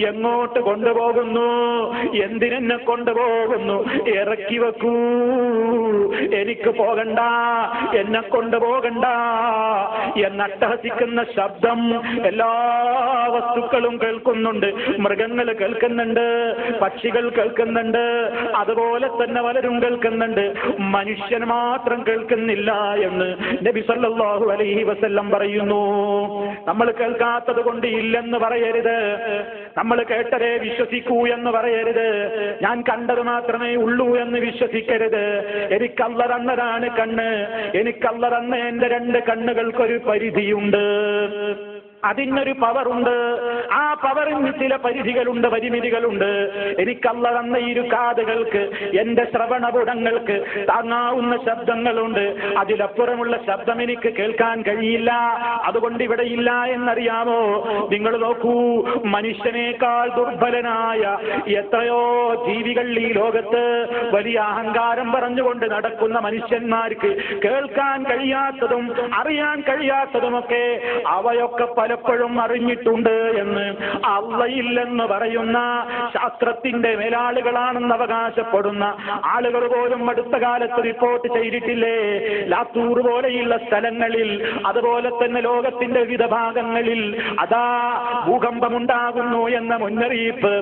എങ്ങോട്ട് കൊണ്ടുപോകുന്നു? എന്തിനെന്നെ കൊണ്ടുപോകുന്നു? ഇറക്കി വെക്കൂ, എനിക്ക് പോകണ്ട, എന്നെ കൊണ്ടുപോകണ്ട എന്നട്ടഹസിക്കുന്ന ശബ്ദം എല്ലാ വസ്തുക്കളും കേൾക്കുന്നുണ്ട്. മൃഗങ്ങൾ കേൾക്കുന്നുണ്ട്, പക്ഷികൾ കേൾക്കുന്നുണ്ട്, അതുപോലെ തന്നെ പലരും കേൾക്കുന്നുണ്ട്. മനുഷ്യൻ മാത്രം കേൾക്കുന്നില്ല എന്ന് നബി സല്ലല്ലാഹു അലൈഹി വസല്ലം പറയുന്നു. നമ്മൾ കേൾക്കാത്തത് കൊണ്ട് ഇല്ലെന്ന് പറയരുത്, നമ്മൾ കേട്ടതേ വിശ്വസിക്കൂ എന്ന് പറയരുത്, ഞാൻ കണ്ടത് മാത്രമേ ഉള്ളൂ എന്ന് വിശ്വസിക്കരുത്. എനിക്കല്ല തന്നതാണ് കണ്ണ്, എനിക്കല്ല തന്ന എന്റെ 2 കണ്ണുകൾക്കൊരു പരിധിയുണ്ട്, അതിനൊരു പവറുണ്ട്. ആ പവറിന് ചില പരിധികളുണ്ട്, പരിമിതികളുണ്ട്. എനിക്കല്ല തന്ന ഇരു കാതുകൾക്ക്, എന്റെ ശ്രവണപുടങ്ങൾക്ക് താങ്ങാവുന്ന ശബ്ദങ്ങളുണ്ട്. അതിലപ്പുറമുള്ള ശബ്ദം എനിക്ക് കേൾക്കാൻ കഴിയില്ല. അതുകൊണ്ട് ഇവിടെ ഇല്ല എന്നറിയാമോ? നിങ്ങൾ നോക്കൂ, മനുഷ്യനേക്കാൾ ദുർബലനായ എത്രയോ ജീവികൾ ഈ ലോകത്ത്. വലിയ അഹങ്കാരം പറഞ്ഞുകൊണ്ട് നടക്കുന്ന മനുഷ്യന്മാർക്ക് കേൾക്കാൻ കഴിയാത്തതും അറിയാൻ കഴിയാത്തതുമൊക്കെ അവയൊക്കെ പലപ്പോഴും അറിഞ്ഞിട്ടുണ്ട് എന്ന് അള്ളയില്ലെന്ന് പറയുന്ന, ശാസ്ത്രത്തിന്റെ മേലാളുകളാണെന്ന് അവകാശപ്പെടുന്ന ആളുകൾ പോലും അടുത്ത കാലത്ത് റിപ്പോർട്ട് ചെയ്തിട്ടില്ലേ? ലാത്തൂർ പോലെയുള്ള സ്ഥലങ്ങളിൽ, അതുപോലെ തന്നെ ലോകത്തിന്റെ വിവിധ ഭാഗങ്ങളിൽ അതാ ഭൂകമ്പമുണ്ടാകുന്നു എന്ന മുന്നറിയിപ്പ്.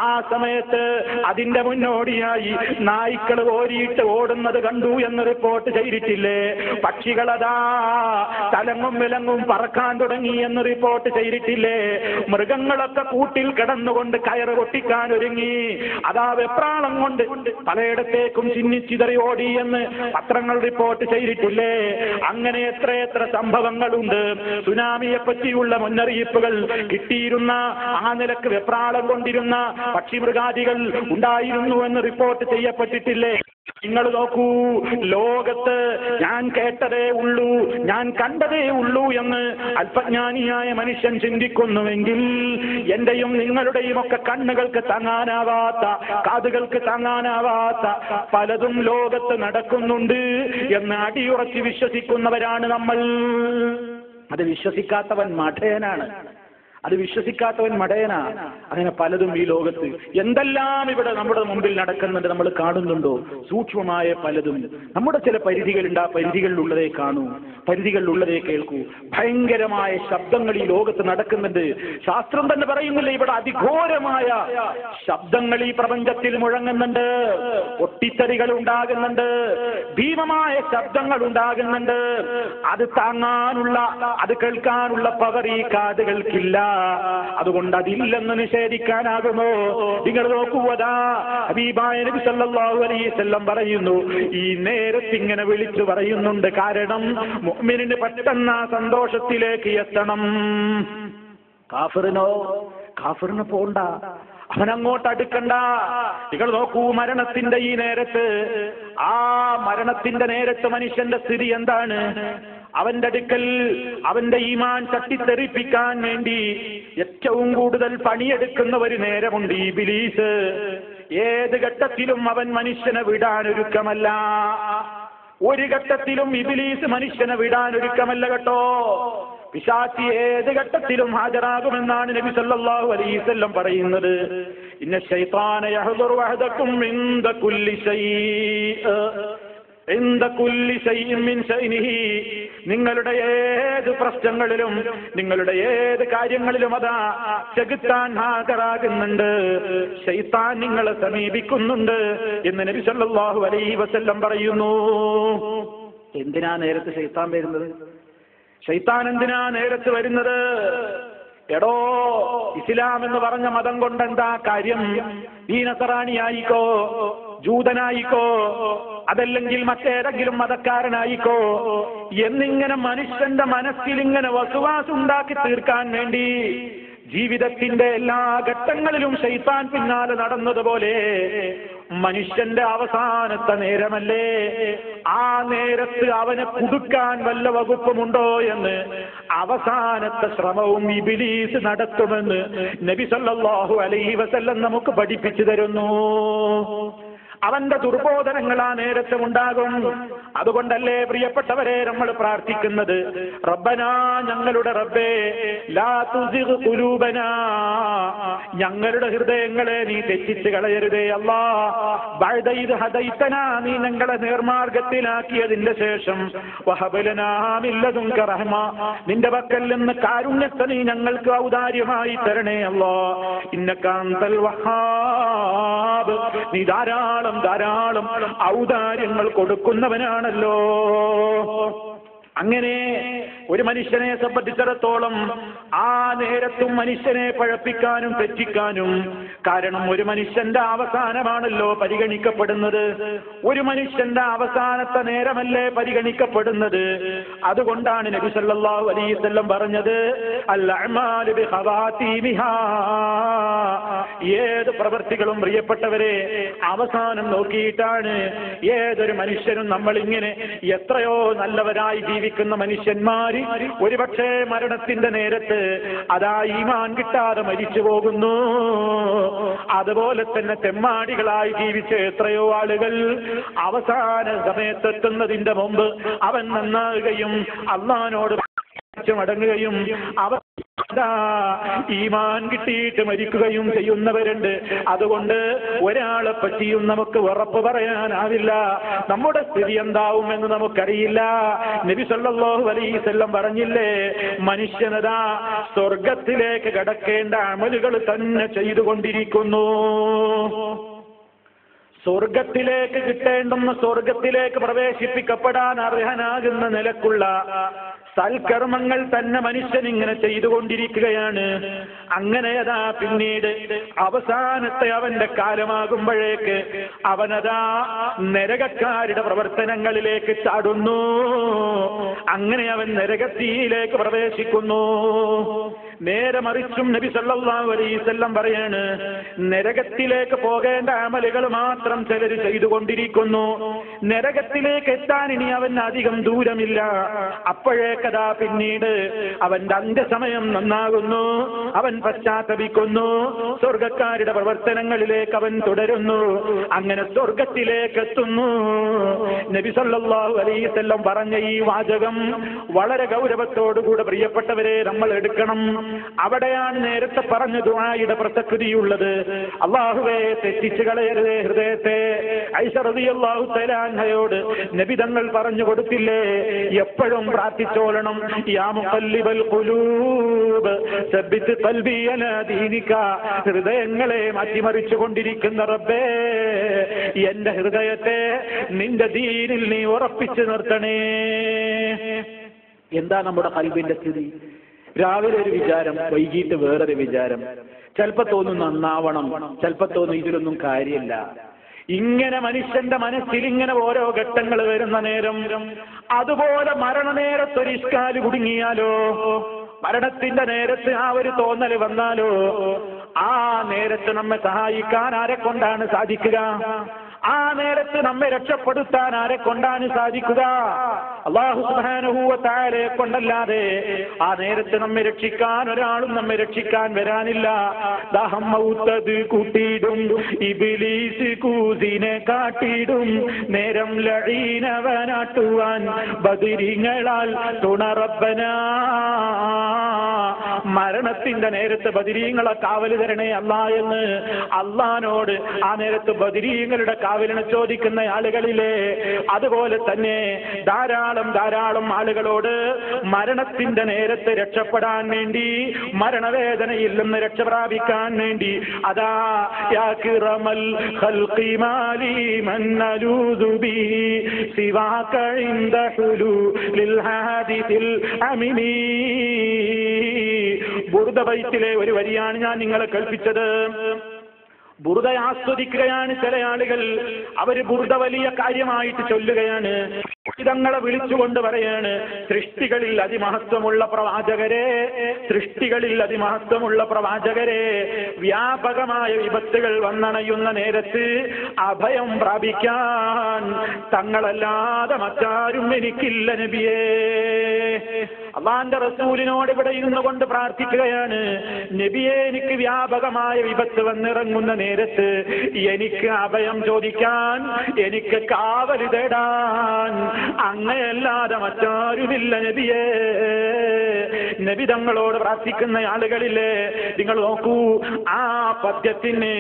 ആ സമയത്ത് അതിന്റെ മുന്നോടിയായി നായ്ക്കൾ ഓരിയിട്ട് ഓടുന്നത് കണ്ടു എന്ന് റിപ്പോർട്ട് ചെയ്തിട്ടില്ലേ? പക്ഷികളതാ തലങ്ങും വിലങ്ങും പറക്കാൻ തുടങ്ങി എന്ന് റിപ്പോർട്ട് ചെയ്തിട്ടില്ലേ? മൃഗങ്ങളൊക്കെ കൂട്ടിൽ കിടന്നുകൊണ്ട് കയറ് പൊട്ടിക്കാൻ ഒരുങ്ങി. അതാ വെപ്രാളം കൊണ്ട് പലയിടത്തേക്കും ചിന്നിച്ചിതറി ഓടി എന്ന് പത്രങ്ങൾ റിപ്പോർട്ട് ചെയ്തിട്ടില്ലേ? അങ്ങനെ എത്രയെത്ര സംഭവങ്ങളുണ്ട്. സുനാമിയെ പറ്റിയുള്ള മുന്നറിയിപ്പുകൾ കിട്ടിയിരുന്ന, ആ നിലക്ക് വെപ്രാളം കൊണ്ടിരുന്ന പക്ഷിമൃഗാദികൾ ഉണ്ടായിരുന്നു എന്ന് റിപ്പോർട്ട് ചെയ്യപ്പെട്ടിട്ടില്ലേ? നിങ്ങൾ നോക്കൂ, ലോകത്ത് ഞാൻ കേട്ടതേ ഉള്ളൂ, ഞാൻ കണ്ടതേ ഉള്ളൂ എന്ന് അല്പജ്ഞാനിയായ മനുഷ്യൻ ചിന്തിക്കുന്നുവെങ്കിൽ, എന്റെയും നിങ്ങളുടെയും ഒക്കെ കണ്ണുകൾക്ക് താങ്ങാനാവാത്ത, കാതുകൾക്ക് താങ്ങാനാവാത്ത പലതും ലോകത്ത് നടക്കുന്നുണ്ട് എന്ന് അടിയുറച്ച് വിശ്വസിക്കുന്നവരാണ് നമ്മൾ. അത് വിശ്വസിക്കാത്തവൻ മഠേനാണ്, അത് വിശ്വസിക്കാത്തവൻ മടയനാ. അങ്ങനെ പലതും ഈ ലോകത്ത് എന്തെല്ലാം ഇവിടെ നമ്മുടെ മുമ്പിൽ നടക്കുന്നുണ്ട് നമ്മൾ കാണുന്നുണ്ടോ? സൂക്ഷ്മമായ പലതും. നമ്മുടെ ചില പരിധികളുണ്ട്, ആ പരിധികളിലുള്ളതേ കാണൂ, പരിധികളിലുള്ളതേ കേൾക്കൂ. ഭയങ്കരമായ ശബ്ദങ്ങൾ ഈ ലോകത്ത് നടക്കുന്നുണ്ട്. ശാസ്ത്രം തന്നെ പറയുന്നില്ല, ഇവിടെ അതിഘോരമായ ശബ്ദങ്ങൾ ഈ പ്രപഞ്ചത്തിൽ മുഴങ്ങുന്നുണ്ട്, പൊട്ടിത്തെറികൾ ഉണ്ടാകുന്നുണ്ട്, ഭീമമായ ശബ്ദങ്ങൾ ഉണ്ടാകുന്നുണ്ട്. അത് താങ്ങാനുള്ള, അത് കേൾക്കാനുള്ള പവർ ഈ കാതുകൾക്കില്ല. അതുകൊണ്ട് അതില്ലെന്ന് നിഷേധിക്കാനാകുമോ? നിങ്ങൾ നോക്കൂ, അതാ ഹബീബായ നബി സല്ലല്ലാഹു അലൈഹി വസല്ലം പറയുന്നു, ഈ നേരത്ത് ഇങ്ങനെ വിളിച്ചു പറയുന്നുണ്ട്. കാരണം മുഅ്മിനിന് പെട്ടെന്ന് ആ സന്തോഷത്തിലേക്ക് എത്തണം. കാഫിറിന് പോണ്ട, അവനങ്ങോട്ട് അടുക്കണ്ട. നിങ്ങൾ നോക്കൂ, മരണത്തിന്റെ ഈ നേരത്ത്, ആ മരണത്തിന്റെ നേരത്ത് മനുഷ്യന്റെ സ്ഥിതി എന്താണ്? അവന്റെ അടുക്കൽ അവന്റെ ഈമാൻ തട്ടിത്തെറിപ്പിക്കാൻ വേണ്ടി ഏറ്റവും കൂടുതൽ പണിയെടുക്കുന്ന ഒരു നേരമുണ്ട് ഇബ്ലീസ്. ഏത് ഘട്ടത്തിലും അവൻ മനുഷ്യനെ വിടാൻ ഒരുക്കമല്ല. ഒരു ഘട്ടത്തിലും ഇബ്ലീസ് മനുഷ്യനെ വിടാൻ ഒരുക്കമല്ല കേട്ടോ. പിശാചി ഏത് ഘട്ടത്തിലും ഹാജരാകുമെന്നാണ് നബി സല്ലല്ലാഹു അലൈഹി വസല്ലം പറയുന്നത്. ഇന്ന ശൈത്താന യഹ്ദുറു വഹദകും ഇൻദ കുല്ലി ശൈഇ നിങ്ങളുടെ ഏത് പ്രശ്നങ്ങളിലും, നിങ്ങളുടെ ഏത് കാര്യങ്ങളിലും അതാ ചെകുത്താൻ ഹാജരാകുന്നുണ്ട്, ശൈത്താൻ നിങ്ങളെ സമീപിക്കുന്നുണ്ട് എന്ന് നബി സല്ലല്ലാഹു അലൈഹി വസല്ലം പറയുന്നു. എന്തിനാ നേരത്ത് ശൈത്താൻ വരുന്നത്? ശൈത്താൻ എന്തിനാ നേരത്ത് വരുന്നത്? എടോ, ഇസ്ലാം എന്ന് പറഞ്ഞ മതം കൊണ്ട് എന്താ കാര്യം? നീ നസറാണിയായിക്കോ, ജൂതനായിക്കോ, അതല്ലെങ്കിൽ മറ്റേതെങ്കിലും മതക്കാരനായിക്കോ എന്നിങ്ങനെ മനുഷ്യന്റെ മനസ്സിൽ ഇങ്ങനെ വസുവാസ് ഉണ്ടാക്കി തീർക്കാൻ വേണ്ടി ജീവിതത്തിന്റെ എല്ലാ ഘട്ടങ്ങളിലും ശൈത്താൻ പിന്നാലെ നടന്നതുപോലെ മനുഷ്യന്റെ അവസാനത്തെ നേരമല്ലേ, ആ നേരത്ത് അവനെ കുടുക്കാൻ വല്ല വകുപ്പുമുണ്ടോ എന്ന് അവസാനത്തെ ശ്രമവും ഇബ്ലീസ് നടത്തുമെന്ന് നബി സല്ലല്ലാഹു അലൈഹി വസല്ലം നമുക്ക് പഠിപ്പിച്ചു തരുന്നു. അവന്റെ ദുർബോധനങ്ങൾ ആ നേരത്തും ഉണ്ടാകും. അതുകൊണ്ടല്ലേ പ്രിയപ്പെട്ടവരെ നമ്മൾ പ്രാർത്ഥിക്കുന്നത്, റബ്ബനാ, ഞങ്ങളുടെ റബ്ബേ, ലാ തുസിഗ് ഖുലൂബനാ, ഞങ്ങളുടെ ഹൃദയങ്ങളെ നീ തെറ്റിച്ച് കളയരുതേ അല്ലാ. ബഅദ ഇദ് ഹദൈതനാ, നീ ഞങ്ങളെ നേർമാർഗത്തിലാക്കിയതിന്റെ ശേഷം വഹബ് ലനാ മിൻ ലദുൻക റഹ്മ, നിന്റെ പക്കൽ നിന്ന് കാരുണ്യത്തെ നീ ഞങ്ങൾക്ക് ഔദാര്യമായി തരണേ അല്ലാ. ഇന്നക അൻതൽ വഹാബ്, നീ ധാരാളം ധാരാളം ഔദാര്യങ്ങൾ കൊടുക്കുന്നവനാണല്ലോ. അങ്ങനെ ഒരു മനുഷ്യനെ സംബന്ധിച്ചിടത്തോളം ആ നേരത്തും മനുഷ്യനെ പഴപ്പിക്കാനും തെറ്റിക്കാനും, കാരണം ഒരു മനുഷ്യന്റെ അവസാനമാണല്ലോ പരിഗണിക്കപ്പെടുന്നത്, ഒരു മനുഷ്യന്റെ അവസാനത്തെ നേരമല്ലേ പരിഗണിക്കപ്പെടുന്നത്. അതുകൊണ്ടാണ് നബി സല്ലല്ലാഹു അലൈഹി വസല്ലം പറഞ്ഞത്, അൽ അഅ്മാലു ബിഖവാതീമിഹാ, ഏത് പ്രവൃത്തികളും പ്രിയപ്പെട്ടവരെ അവസാനം നോക്കിയിട്ടാണ്. ഏതൊരു മനുഷ്യനും നമ്മളിങ്ങനെ എത്രയോ നല്ലവരായി ജീവിക്കുന്ന മനുഷ്യന്മാര് ഒരുപക്ഷെ മരണത്തിന്റെ നേരത്ത് അതാ ഈമാൻ കിട്ടാതെ മരിച്ചു പോകുന്നു. അതുപോലെ തന്നെ തെമ്മാടികളായി ജീവിച്ച എത്രയോ ആളുകൾ അവസാന സമയത്തെത്തുന്നതിന്റെ മുമ്പ് അവൻ നന്നാകുകയും അള്ളാഹുവിനോട് മടങ്ങുകയും അവർ ഈമാൻ കിട്ടിയിട്ട് മരിക്കുകയും ചെയ്യുന്നവരുണ്ട്. അതുകൊണ്ട് ഒരാളെ പറ്റിയും നമുക്ക് ഉറപ്പ് പറയാനാവില്ല, നമ്മുടെ സ്ഥിതി എന്താവുമെന്ന് നമുക്കറിയില്ല. നബി സല്ലല്ലാഹു അലൈഹി വസല്ലം പറഞ്ഞില്ലേ, മനുഷ്യനതാ സ്വർഗത്തിലേക്ക് കടക്കേണ്ട അമലുകൾ തന്നെ ചെയ്തുകൊണ്ടിരിക്കുന്നു. സ്വർഗത്തിലേക്ക് കിട്ടേണ്ടുന്ന, സ്വർഗത്തിലേക്ക് പ്രവേശിപ്പിക്കപ്പെടാൻ അർഹനാകുന്ന നിലക്കുള്ള സൽക്കർമ്മങ്ങൾ തന്നെ മനുഷ്യൻ ഇങ്ങനെ ചെയ്തുകൊണ്ടിരിക്കുകയാണ്. അങ്ങനെ അതാ പിന്നീട് അവസാനത്തെ അവന്റെ കാലമാകുമ്പോഴേക്ക് അവനതാ നരകക്കാരുടെ പ്രവർത്തനങ്ങളിലേക്ക് ചാടുന്നു. അങ്ങനെ അവൻ നരകത്തിയിലേക്ക് പ്രവേശിക്കുന്നു. നേരെ മറിച്ചും നബി സല്ലല്ലാഹു അലൈഹി വസല്ലം പറയാണ്, നരകത്തിലേക്ക് പോകേണ്ട അമലുകൾ മാത്രം ചിലർ ചെയ്തുകൊണ്ടിരിക്കുന്നു. നരകത്തിലേക്ക് എത്താൻ ഇനി അവൻ അധികം ദൂരമില്ല. അപ്പോഴേക്കതാ പിന്നീട് അവന്റെ അന്ത്യസമയം നന്നാകുന്നു, അവൻ പശ്ചാത്തപിക്കുന്നു, സ്വർഗക്കാരുടെ പ്രവർത്തനങ്ങളിലേക്ക് അവൻ തുടരുന്നു, അങ്ങനെ സ്വർഗത്തിലേക്ക് എത്തുന്നു. നബി സല്ലല്ലാഹു അലൈഹി വസല്ലം പറഞ്ഞ ഈ വാചകം വളരെ ഗൗരവത്തോടുകൂടെ പ്രിയപ്പെട്ടവരെ നമ്മൾ എടുക്കണം. അവിടെയാണ് നേരത്തെ പറഞ്ഞ ദുആയുടെ പ്രസക്തിയുള്ളത്. അല്ലാഹുവേ, തെറ്റിച്ചു കളയരുതേ ഹൃദയത്തെ. ഐഷ റളിയല്ലാഹു തആല അൻഹയോട് നബി തങ്ങൾ പറഞ്ഞു കൊടുത്തില്ലേ, എപ്പോഴും പ്രാർത്ഥിച്ചോളണം, യാ മുഖല്ലിബൽ ഖുലൂബ് സബ്ബിത് ഖൽബി അലാ ദീനിക, ഹൃദയങ്ങളെ മാറ്റിമറിച്ചു കൊണ്ടിരിക്കുന്ന റബ്ബേ, എന്റെ ഹൃദയത്തെ നിന്റെ ദീനിൽ നീ ഉറപ്പിച്ചു നിർത്തണേ. എന്താ നമ്മുടെ ഖൽബിന്റെ സ്ഥിതി? രാവിലെ ഒരു വിചാരം, വൈകിട്ട് വേറൊരു വിചാരം. ചിലപ്പോ തോന്നും നന്നാവണം, ചിലപ്പോ തോന്നും ഇതിലൊന്നും കാര്യമില്ല. ഇങ്ങനെ മനുഷ്യന്റെ മനസ്സിൽ ഇങ്ങനെ ഓരോ ഘട്ടങ്ങൾ വരുന്ന നേരം, അതുപോലെ മരണനേരത്തൊരു ഇഷ്കാല് കുടുങ്ങിയാലോ, മരണത്തിന്റെ നേരത്ത് ആ ഒരു തോന്നൽ വന്നാലോ, ആ നേരത്ത് നമ്മെ സഹായിക്കാൻ ആരെ കൊണ്ടാണ് സാധിക്കുക? ആ നേരത്ത് നമ്മെ രക്ഷപ്പെടുത്താൻ ആരെ കൊണ്ടാണ് സാധിക്കുക? അല്ലാഹു സുബ്ഹാനഹു വ തആലയെ കൊണ്ടല്ലാതെ ആ നേരത്ത് നമ്മെ രക്ഷിക്കാൻ ഒരാളും നമ്മെ രക്ഷിക്കാൻ വരാനില്ല. ദാഹം മൗത്തത് കൂട്ടിയിടും, ഇബ്ലീസ് കൂസിനെ കാട്ടിയിടും, നേരം ലഈനവനാട്ടുവാൻ ബദരീങ്ങളാൽ തുണ റബ്ബനാ. മരണത്തിന്റെ നേരത്ത് ബദരീങ്ങളെ കാവൽ തരണേ അല്ലാ എന്ന് അള്ളാനോട് ആ നേരത്ത് ബദരീങ്ങളുടെ കാവലിനെ ചോദിക്കുന്ന ആളുകളിലെ, അതുപോലെ തന്നെ ധാരാളം ധാരാളം ആളുകളോട് മരണത്തിന്റെ നേരത്ത് രക്ഷപ്പെടാൻ വേണ്ടി, മരണവേദനയിൽ നിന്ന് രക്ഷ പ്രാപിക്കാൻ വേണ്ടി, അതാ യാ കിറമൽ ഖൽഖി മാലി മൻ നലൂദു ബിഹി സിവാക ഇൻദ ഹുലൂലിൽ ഹാദിസിൽ അമിനി. ബുർദ ബൈത്തിലെ ഒരു വരിയാണ് ഞാൻ നിങ്ങളെ കേൾപ്പിച്ചത്. ബുർദ ആസ്വദിക്കുകയാണ് ചില ആളുകൾ. അവര് ബുർദ വലിയ കാര്യമായിട്ട് ചൊല്ലുകയാണ്. ഇതങ്ങളെ വിളിച്ചുകൊണ്ട് പറയാണ്, സൃഷ്ടികളിൽ അതിമഹത്വമുള്ള പ്രവാചകരെ, സൃഷ്ടികളിൽ അതിമഹത്വമുള്ള പ്രവാചകരെ, വ്യാപകമായ വിപത്തുകൾ വന്നണയുന്ന നേരത്ത് അഭയം പ്രാപിക്കാൻ തങ്ങളല്ലാതെ മറ്റാരും എനിക്കില്ല നബിയേ. അള്ളാന്റെ റസൂലിനോട് ഇവിടെ ഇരുന്നു കൊണ്ട് പ്രാർത്ഥിക്കുകയാണ്, നബിയെ, എനിക്ക് വ്യാപകമായ വിപത്ത് വന്നിറങ്ങുന്ന നേരത്ത് എനിക്ക് അഭയം ചോദിക്കാൻ, എനിക്ക് കാവൽ തേടാൻ അങ്ങയല്ലാതെ മറ്റാരുമില്ല നബിയേ. നബി തങ്ങളോട് പ്രാർത്ഥിക്കുന്ന ആളുകളില്ലേ, നിങ്ങൾ നോക്കൂ, ആ പദ്യത്തിന്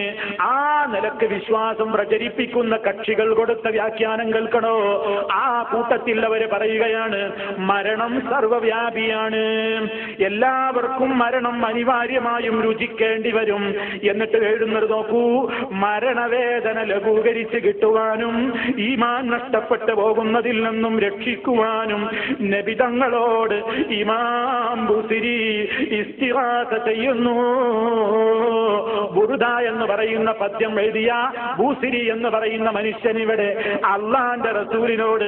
ആ നിലക്ക് വിശ്വാസം പ്രചരിപ്പിക്കുന്ന കക്ഷികൾ കൊടുത്ത വ്യാഖ്യാനം കേൾക്കണോ? ആ കൂട്ടത്തിൽ അവർ പറയുകയാണ്, മരണം സർവവ്യാപിയാണ്, എല്ലാവർക്കും മരണം അനിവാര്യമായും രുചിക്കേണ്ടി വരും. എന്നിട്ട് എഴുതുന്നത് നോക്കൂ, മരണവേദന ലഘൂകരിച്ച് കിട്ടുവാനും ഈമാൻ നഷ്ടപ്പെട്ടു പോകുന്നതിൽ നിന്നും രക്ഷിക്കുവാനും നബി തങ്ങളോട് ഇമാം ബുസിരി ഇസ്തിഗാസ ചെയ്യുന്നു. ബുർദ എന്ന് പറയുന്ന പദ്യം എഴുതിയ ബൂസിരി എന്ന് പറയുന്ന മനുഷ്യൻ ഇവിടെ അള്ളാന്റെ റസൂലിനോട്